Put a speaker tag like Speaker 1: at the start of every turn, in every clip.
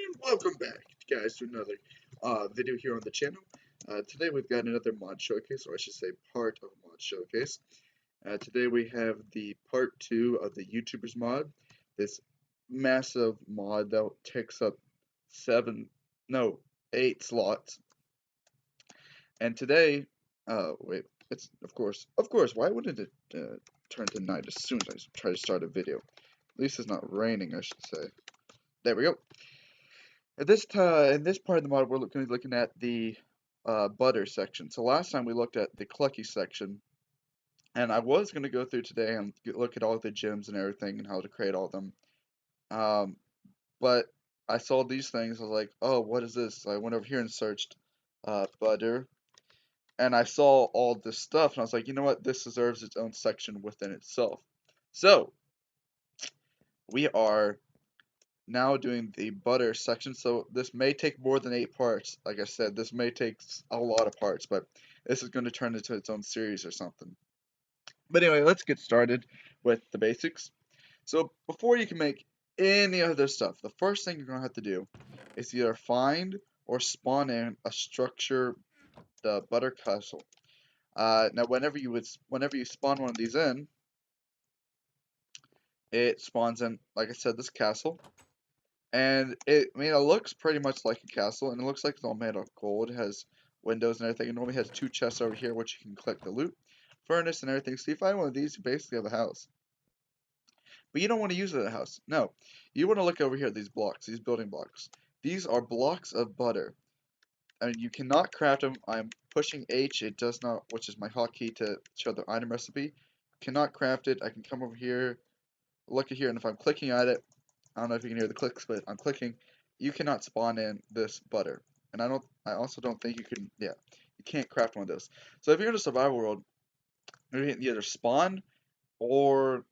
Speaker 1: and welcome back, guys, to another video here on the channel. Today we've got another mod showcase, or I should say part of mod showcase. Today we have the part 2 of the YouTubers mod, this massive mod that takes up 8 slots. And today, wait, it's, of course, why wouldn't it turn to night as soon as I try to start a video? At least it's not raining, I should say. There we go. At this time, in this part of the mod, we're going to be looking at the butter section. So last time we looked at the clucky section, and I was going to go through today and look at all the gems and everything and how to create all of them. But I saw these things. I was like, oh, what is this? So I went over here and searched butter, and I saw all this stuff, and I was like, you know what? This deserves its own section within itself. So we are now doing the butter section, so this may take more than 8 parts. Like I said, this may take a lot of parts, but this is going to turn into its own series or something. But anyway, let's get started with the basics. So before you can make any other stuff, the first thing you're going to have to do is either find or spawn in a structure, the butter castle. Now whenever you spawn one of these in, it spawns in, like I said, this castle. And it looks pretty much like a castle, and it looks like it's all made of gold. It has windows and everything. It normally has 2 chests over here, which you can click the loot, furnace and everything. So you find one of these, you basically have a house. But you don't want to use it as a house. No, you want to look over here at these blocks, these building blocks. These are blocks of butter. I mean, you cannot craft them. I'm pushing H. It does not, which is my hotkey to show the item recipe. Cannot craft it. I can come over here, look at here, and if I'm clicking at it, I don't know if you can hear the clicks, but I'm clicking. You cannot spawn in this butter, and I also don't think you can. Yeah, you can't craft one of those. So if you're in a survival world, you can either spawn or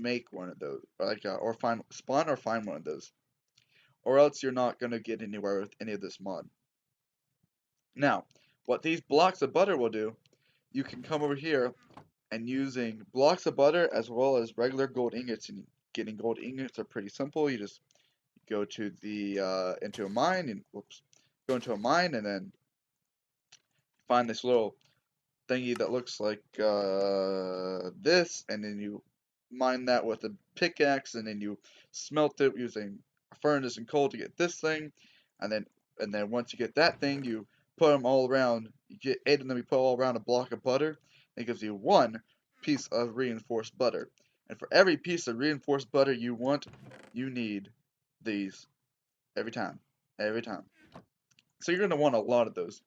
Speaker 1: make one of those, or find spawn or find one of those, or else you're not gonna get anywhere with any of this mod. Now, what these blocks of butter will do, you can come over here and using blocks of butter as well as regular gold ingots, and getting gold ingots are pretty simple. You just go to the into a mine and go into a mine and then find this little thingy that looks like this, and then you mine that with a pickaxe, and then you smelt it using a furnace and coal to get this thing, and then once you get that thing, you put them all around. You get 8 of them. You put all around a block of butter. It gives you 1 piece of reinforced butter, and for every piece of reinforced butter you want, you need these every time, every time. So you're going to want a lot of those.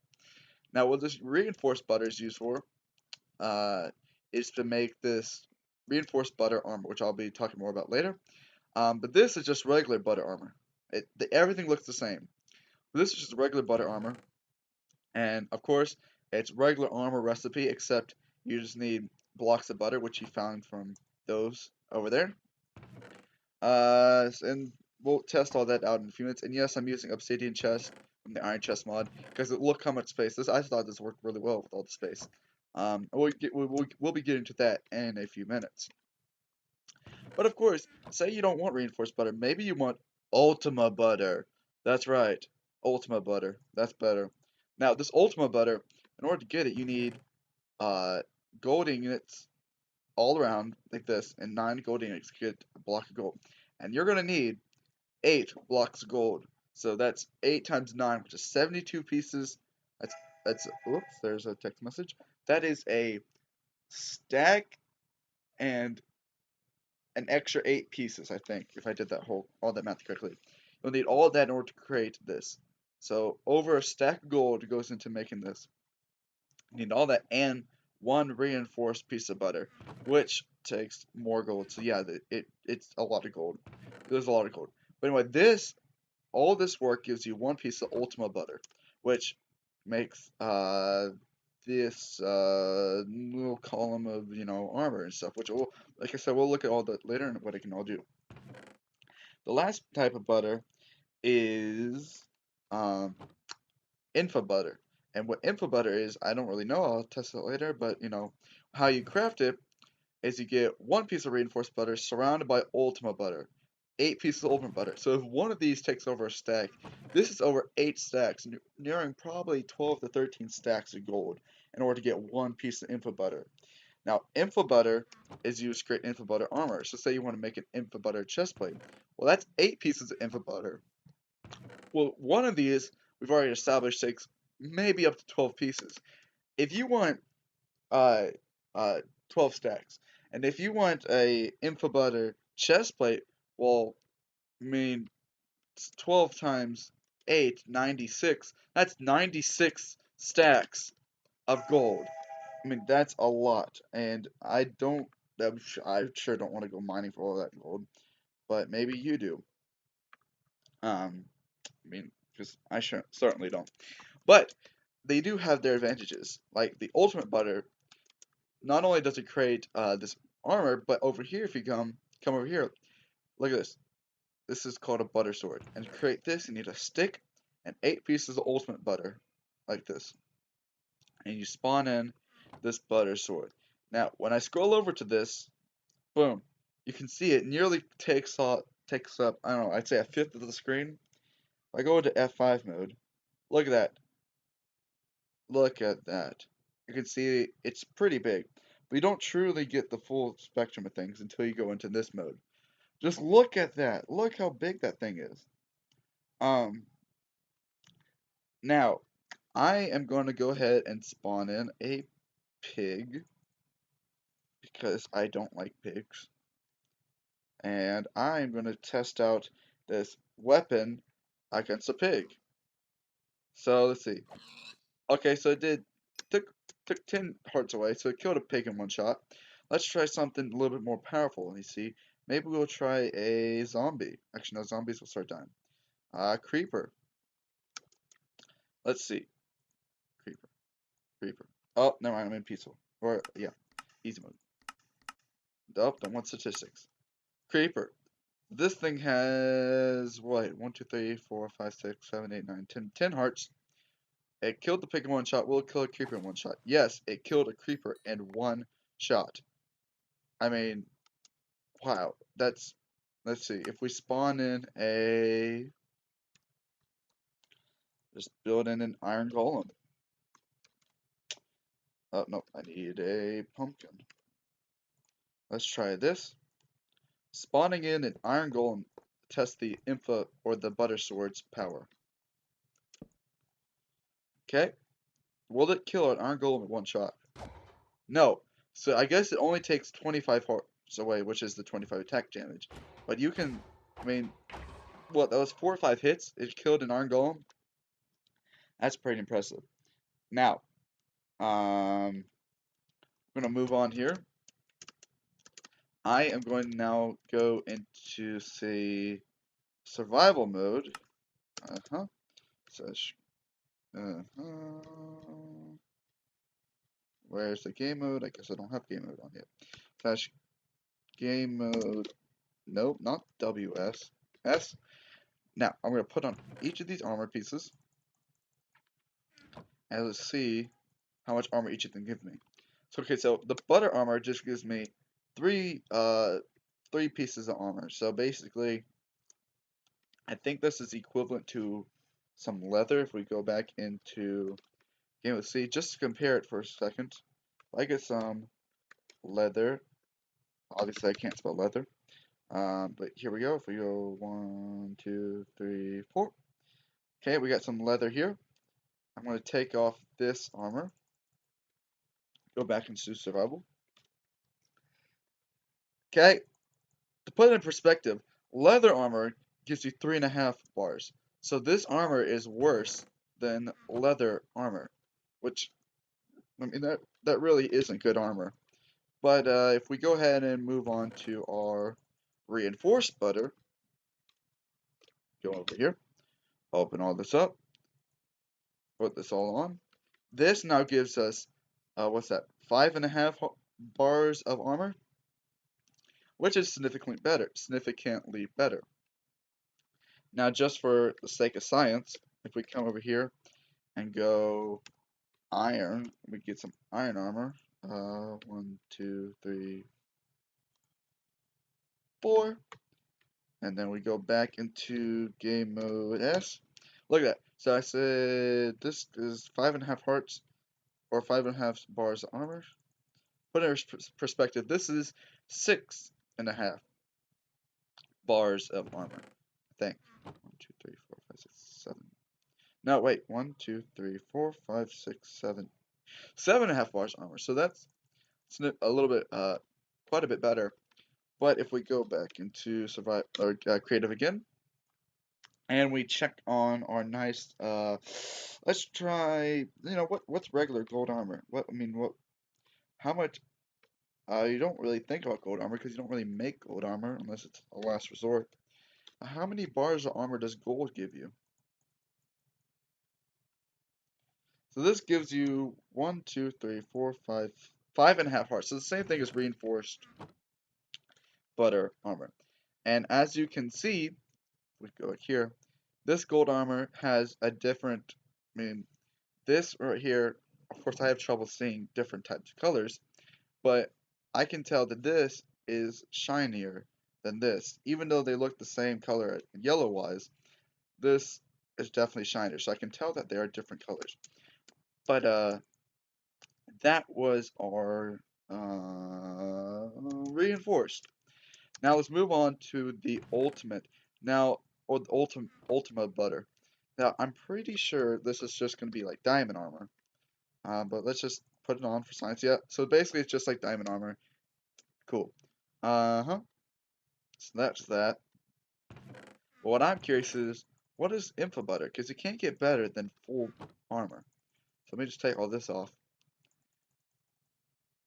Speaker 1: Now, what this reinforced butter is used for is to make this reinforced butter armor, which I'll be talking more about later. But this is just regular butter armor. Everything looks the same. This is just regular butter armor, and of course, it's regular armor recipe, except you just need blocks of butter, which you found from those over there. And we'll test all that out in a few minutes. And yes, I'm using obsidian chest from the iron chest mod because look how much space. I thought this worked really well with all the space. We'll be getting to that in a few minutes. But of course, say you don't want reinforced butter. Maybe you want Ultima butter. That's right, Ultima butter. That's better. Now, this Ultima butter, in order to get it, you need gold ingots all around like this, and 9 gold ingots to get a block of gold. And you're gonna need 8 blocks of gold. So that's 8 times 9, which is 72 pieces. That's oops, there's a text message. That is a stack and an extra 8 pieces, I think, if I did all that math correctly. You'll need all of that in order to create this. So over a stack of gold goes into making this. You need all that and 1 reinforced piece of butter, which takes more gold. So yeah, it's a lot of gold. There's a lot of gold. But anyway, all this work gives you 1 piece of Ultima butter, which makes this little column of armor and stuff, which like I said, we'll look at all that later and what it can all do. The last type of butter is info butter, and what info butter is, I don't really know. I'll test it later, but how you craft it is you get 1 piece of reinforced butter surrounded by Ultima butter. 8 pieces of ultimate butter. So if one of these takes over a stack, this is over 8 stacks, nearing probably 12 to 13 stacks of gold in order to get one piece of info butter. Now, info butter is used to create info butter armor. So say you want to make an info butter chestplate. Well, that's 8 pieces of info butter. Well, one of these we've already established takes maybe up to 12 pieces. If you want uh, uh, 12 stacks, and if you want a info butter chestplate, well, I mean, it's 12 times 8, 96. That's 96 stacks of gold. I mean, that's a lot, and I sure don't want to go mining for all that gold, but maybe you do. I mean, because I certainly don't. But they do have their advantages. Like the ultimate butter, not only does it create this armor, but over here, if you come over here, look at this. This is called a butter sword. And to create this, you need a stick and 8 pieces of ultimate butter, like this. And you spawn in this butter sword. Now, when I scroll over to this, boom, you can see it nearly takes up, I don't know, I'd say a fifth of the screen. If I go into F5 mode, look at that. Look at that. You can see it's pretty big. But you don't truly get the full spectrum of things until you go into this mode. Just look at that. Look how big that thing is. Um, Now, I am going to go ahead and spawn in a pig because I don't like pigs. And I'm going to test out this weapon against a pig. So let's see. Okay, so it took 10 hearts away, so it killed a pig in one shot. Let's try something a little bit more powerful. You see, maybe we'll try a zombie. Actually, no, zombies will start dying. Creeper. Let's see. Creeper. Creeper. Oh, never mind. I'm in peaceful. Or yeah, easy mode. Nope, don't want statistics. Creeper. This thing has what? 1, 2, 3, 4, 5, 6, 7, 8, 9, 10. 10 hearts. It killed the pig in one shot. Will it kill a creeper in one shot? Yes, it killed a creeper in one shot. I mean, wow. Let's see. If we spawn in just build in an iron golem. Oh, no, I need a pumpkin. Let's try this. Spawning in an iron golem test the info or the butter sword's power. Okay. Will it kill an iron golem in one shot? No. So I guess it only takes 25 hearts away, which is the 25 attack damage. But you can, I mean, what, that was 4 or 5 hits? It killed an iron golem? That's pretty impressive. Now, I'm going to move on here. I am going to now go into, say, survival mode. Uh-huh. Such. Uh-huh. Where's the game mode? I guess I don't have game mode on yet. Slash game mode. Nope, not WS. S. Now, I'm going to put on each of these armor pieces. And let's see how much armor each of them give me. So, okay, so the butter armor just gives me three pieces of armor. So basically, I think this is equivalent to some leather. If we go back into game, let's see, just to compare it for a second. If I get some leather, obviously I can't spell leather. But here we go. If we go 1, 2, 3, 4. Okay, we got some leather here. I'm going to take off this armor. Go back into survival. Okay, to put it in perspective, leather armor gives you 3.5 bars. So this armor is worse than leather armor, which, I mean, that really isn't good armor. But if we go ahead and move on to our reinforced butter, go over here, open all this up, put this all on. This now gives us, what's that, 5.5 bars of armor, which is significantly better. Now, just for the sake of science, if we come over here and go iron, we get some iron armor. 1, 2, 3, 4. And then we go back into game mode S. Look at that. So I said this is 5.5 hearts or 5.5 bars of armor. Put it in perspective, this is 6.5 bars of armor. I think. 1, 2, 3, 4, 5, 6, 7. No, wait. 1, 2, 3, 4, 5, 6, 7. 7.5 bars armor. So that's a little bit, quite a bit better. But if we go back into survive or creative again, and we check on our nice, let's try, what's regular gold armor? How much? You don't really think about gold armor because you don't really make gold armor unless it's a last resort. How many bars of armor does gold give you? So this gives you 1, 2, 3, 4, 5, 5.5 hearts. So the same thing as reinforced butter armor. And as you can see, we go here, this gold armor has a different, this right here, of course I have trouble seeing different types of colors, but I can tell that this is shinier than this. Even though they look the same color yellow wise, this is definitely shinier. So I can tell that they are different colors. But that was our reinforced. Now let's move on to the ultimate. Now, or the ultimate butter. Now I'm pretty sure this is just going to be like diamond armor. But let's just put it on for science. Yeah. So basically, it's just like diamond armor. Cool. Uh-huh. So that's that. But what I'm curious is, what is info butter? Because it can't get better than full armor. So let me just take all this off.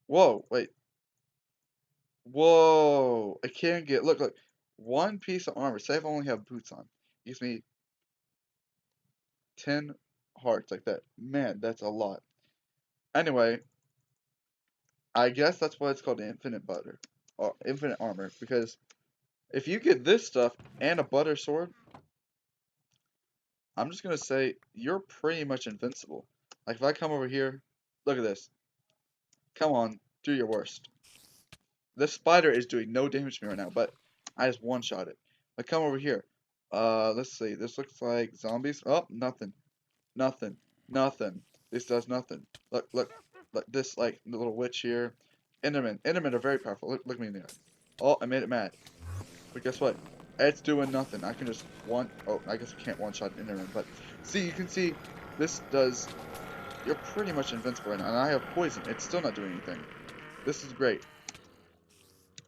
Speaker 1: Whoa, wait. Whoa. I can't get, look. One piece of armor. Say I only have boots on. Gives me 10 hearts like that. Man, that's a lot. Anyway, I guess that's why it's called infinite butter. Or infinite armor. Because if you get this stuff and a butter sword, I'm just gonna say you're pretty much invincible. Like if I come over here, look at this. Come on, do your worst. This spider is doing no damage to me right now, but I just one-shot it. I come over here. Let's see. This looks like zombies. Oh, nothing. Nothing. Nothing. This does nothing. Look. This, like, little witch here. Endermen. Endermen are very powerful. Look me in the eye. Oh, I made it mad. But guess what? It's doing nothing. I can just oh, I guess I can't one-shot an Enderman, but see, you can see this does, you're pretty much invincible right now, and I have poison. It's still not doing anything. This is great.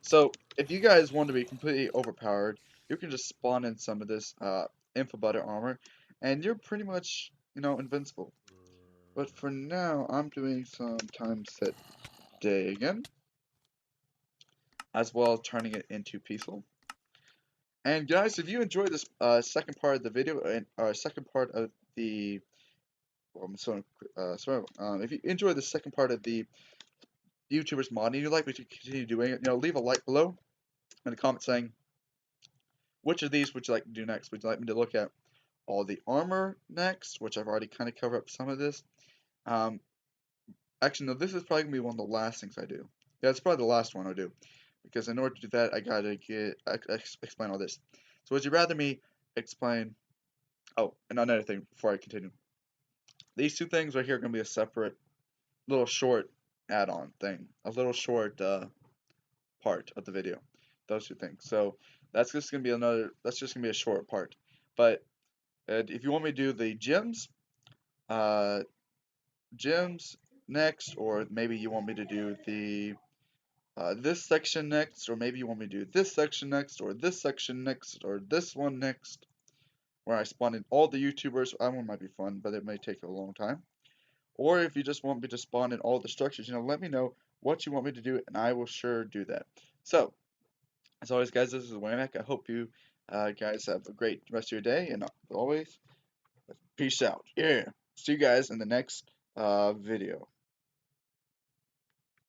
Speaker 1: So, if you guys want to be completely overpowered, you can just spawn in some of this info butter armor, and you're pretty much, invincible. But for now, I'm doing some time set day again, as well as turning it into peaceful. And guys, if you enjoyed this second part of the video and second part of the, well, if you enjoyed the second part of the YouTubers modding, you'd like me to continue doing it, leave a like below in the comment saying which of these would you like to do next. Would you like me to look at all the armor next, which I've already kind of covered up some of this. Actually, no, this is probably gonna be one of the last things I do. Yeah, it's probably the last one I do, because in order to do that, I gotta explain all this. So, would you rather me explain? Oh, and another thing before I continue. These two things right here are going to be a separate little short add-on thing. A little short part of the video. Those two things. So that's just going to be that's just going to be a short part. But if you want me to do the uh, gems next, or maybe you want me to do the this section next, or maybe you want me to do this section next, or this section next, or this one next, where I spawn in all the YouTubers. That one might be fun, but it may take a long time. Or if you just want me to spawn in all the structures, let me know what you want me to do, and I will sure do that. So, as always, guys, this is Waymack. I hope you guys have a great rest of your day, and as always, peace out. Yeah. See you guys in the next video.